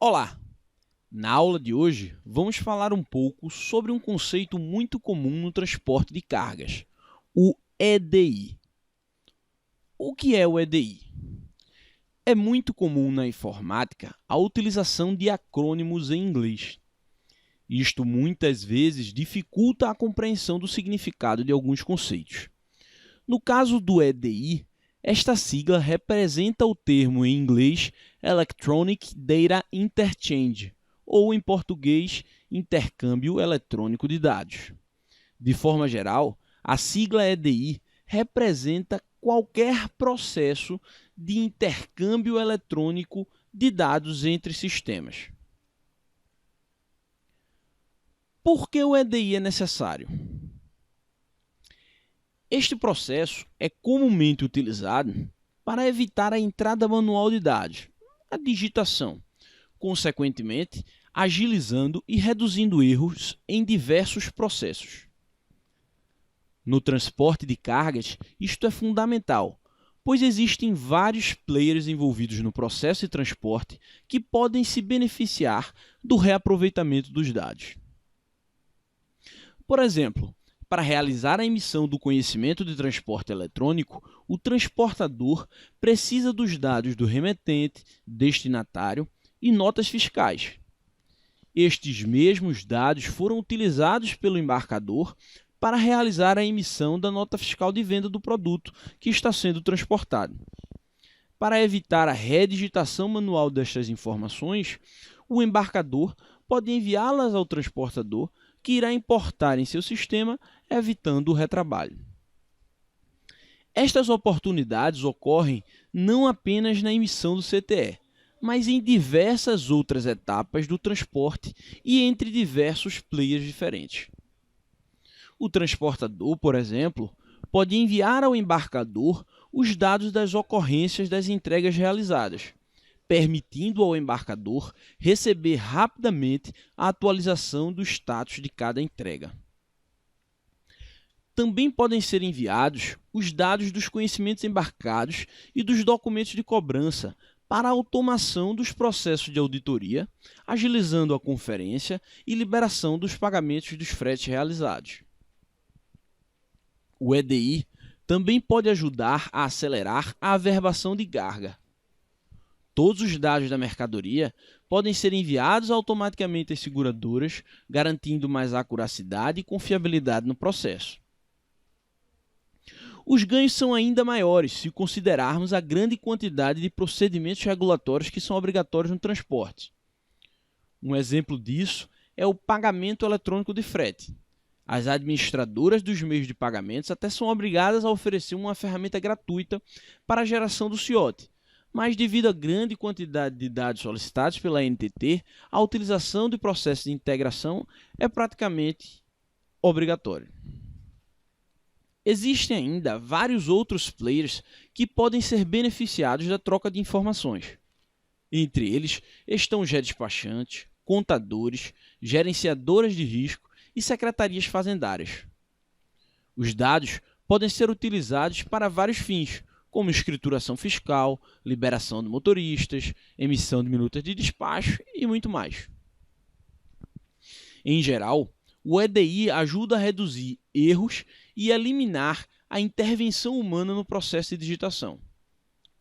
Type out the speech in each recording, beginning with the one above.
Olá! Na aula de hoje, vamos falar um pouco sobre um conceito muito comum no transporte de cargas, o EDI. O que é o EDI? É muito comum na informática a utilização de acrônimos em inglês. Isto muitas vezes dificulta a compreensão do significado de alguns conceitos. No caso do EDI, esta sigla representa o termo em inglês Electronic Data Interchange, ou em português, intercâmbio eletrônico de dados. De forma geral, a sigla EDI representa qualquer processo de intercâmbio eletrônico de dados entre sistemas. Por que o EDI é necessário? Este processo é comumente utilizado para evitar a entrada manual de dados, a digitação, consequentemente, agilizando e reduzindo erros em diversos processos. No transporte de cargas, isto é fundamental, pois existem vários players envolvidos no processo de transporte que podem se beneficiar do reaproveitamento dos dados. Por exemplo, para realizar a emissão do conhecimento de transporte eletrônico, o transportador precisa dos dados do remetente, destinatário e notas fiscais. Estes mesmos dados foram utilizados pelo embarcador para realizar a emissão da nota fiscal de venda do produto que está sendo transportado. Para evitar a redigitação manual destas informações, o embarcador pode enviá-las ao transportador, que irá importar em seu sistema, evitando o retrabalho. Estas oportunidades ocorrem não apenas na emissão do CTE, mas em diversas outras etapas do transporte e entre diversos players diferentes. O transportador, por exemplo, pode enviar ao embarcador os dados das ocorrências das entregas realizadas, permitindo ao embarcador receber rapidamente a atualização do status de cada entrega. Também podem ser enviados os dados dos conhecimentos embarcados e dos documentos de cobrança para a automação dos processos de auditoria, agilizando a conferência e liberação dos pagamentos dos fretes realizados. O EDI também pode ajudar a acelerar a averbação de carga. Todos os dados da mercadoria podem ser enviados automaticamente às seguradoras, garantindo mais acuracidade e confiabilidade no processo. Os ganhos são ainda maiores se considerarmos a grande quantidade de procedimentos regulatórios que são obrigatórios no transporte. Um exemplo disso é o pagamento eletrônico de frete. As administradoras dos meios de pagamentos até são obrigadas a oferecer uma ferramenta gratuita para a geração do CIOT, mas devido à grande quantidade de dados solicitados pela ANTT, a utilização de processos de integração é praticamente obrigatória. Existem ainda vários outros players que podem ser beneficiados da troca de informações. Entre eles estão os redespachantes, contadores, gerenciadoras de risco e secretarias fazendárias. Os dados podem ser utilizados para vários fins, como escrituração fiscal, liberação de motoristas, emissão de minutas de despacho e muito mais. Em geral, o EDI ajuda a reduzir erros e eliminar a intervenção humana no processo de digitação.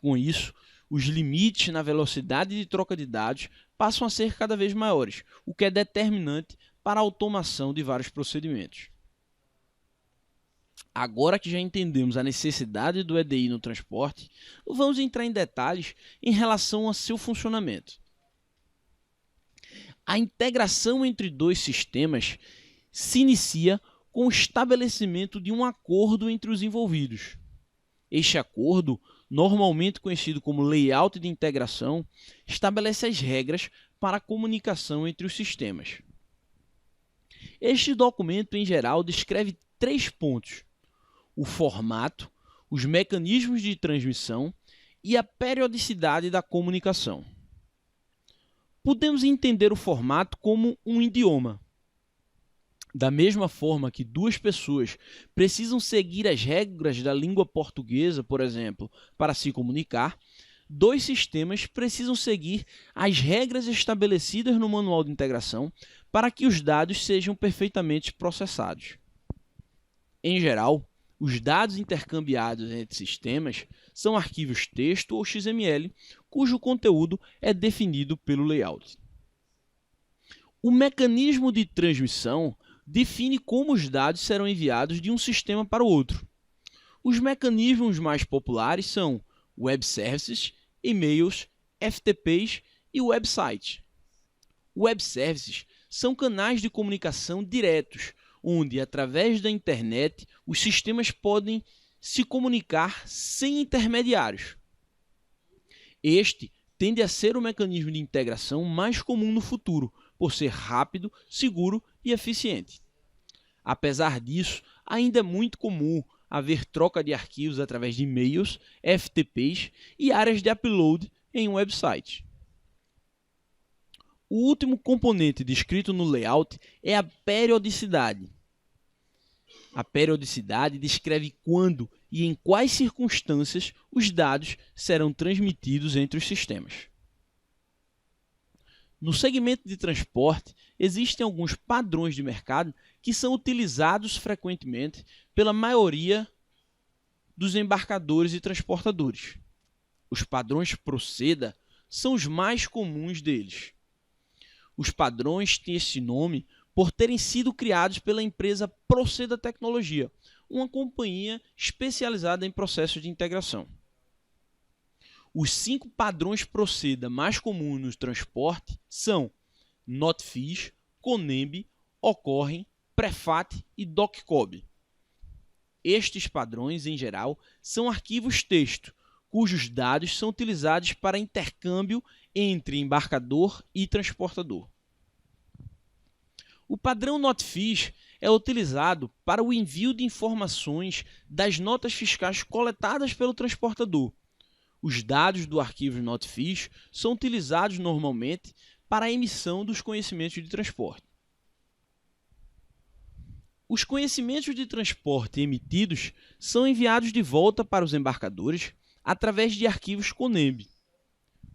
Com isso, os limites na velocidade de troca de dados passam a ser cada vez maiores, o que é determinante para a automação de vários procedimentos. Agora que já entendemos a necessidade do EDI no transporte, vamos entrar em detalhes em relação a seu funcionamento. A integração entre dois sistemas se inicia com o estabelecimento de um acordo entre os envolvidos. Este acordo, normalmente conhecido como layout de integração, estabelece as regras para a comunicação entre os sistemas. Este documento, em geral, descreve 3 pontos: o formato, os mecanismos de transmissão e a periodicidade da comunicação. Podemos entender o formato como um idioma. Da mesma forma que duas pessoas precisam seguir as regras da língua portuguesa, por exemplo, para se comunicar, dois sistemas precisam seguir as regras estabelecidas no manual de integração para que os dados sejam perfeitamente processados. Em geral, os dados intercambiados entre sistemas são arquivos texto ou XML, cujo conteúdo é definido pelo layout. O mecanismo de transmissão define como os dados serão enviados de um sistema para o outro. Os mecanismos mais populares são Web Services, e-mails, FTPs e websites. Web Services são canais de comunicação diretos, onde, através da internet, os sistemas podem se comunicar sem intermediários. Este tende a ser o mecanismo de integração mais comum no futuro, por ser rápido, seguro e eficiente. Apesar disso, ainda é muito comum haver troca de arquivos através de e-mails, FTPs e áreas de upload em um website. O último componente descrito no layout é a periodicidade. A periodicidade descreve quando e em quais circunstâncias os dados serão transmitidos entre os sistemas. No segmento de transporte, existem alguns padrões de mercado que são utilizados frequentemente pela maioria dos embarcadores e transportadores. Os padrões Proceda são os mais comuns deles. Os padrões têm esse nome por terem sido criados pela empresa Proceda Tecnologia, uma companhia especializada em processos de integração. Os 5 padrões Proceda mais comuns no transporte são NotFIS, CONEMB, Ocorrem, Prefat e DocCob. Estes padrões, em geral, são arquivos texto, cujos dados são utilizados para intercâmbio entre embarcador e transportador. O padrão NotFIS é utilizado para o envio de informações das notas fiscais coletadas pelo transportador. Os dados do arquivo NotFIS são utilizados normalmente para a emissão dos conhecimentos de transporte. Os conhecimentos de transporte emitidos são enviados de volta para os embarcadores através de arquivos CONEMB.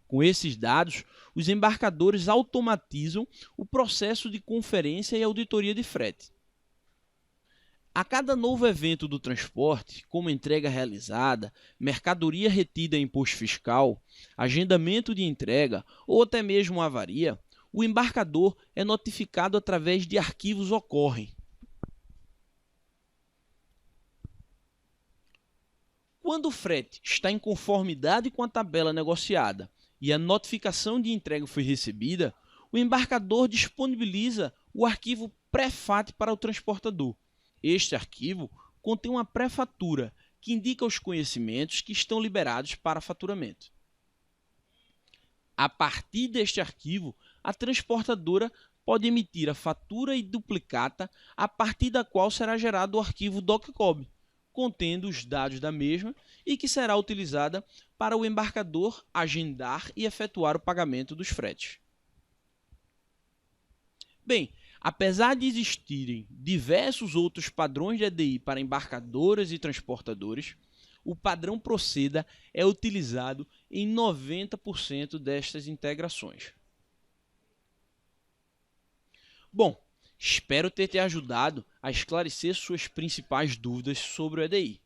Com esses dados, os embarcadores automatizam o processo de conferência e auditoria de frete. A cada novo evento do transporte, como entrega realizada, mercadoria retida em imposto fiscal, agendamento de entrega ou até mesmo avaria, o embarcador é notificado através de arquivos Ocorrem. Quando o frete está em conformidade com a tabela negociada e a notificação de entrega foi recebida, o embarcador disponibiliza o arquivo Prefat para o transportador. Este arquivo contém uma pré-fatura que indica os conhecimentos que estão liberados para faturamento. A partir deste arquivo, a transportadora pode emitir a fatura e duplicata a partir da qual será gerado o arquivo DocCob, contendo os dados da mesma e que será utilizada para o embarcador agendar e efetuar o pagamento dos fretes. Bem, apesar de existirem diversos outros padrões de EDI para embarcadoras e transportadores, o padrão Proceda é utilizado em 90% destas integrações. Bom, espero ter te ajudado a esclarecer suas principais dúvidas sobre o EDI.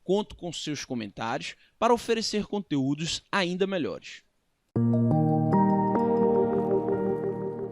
Conto com seus comentários para oferecer conteúdos ainda melhores.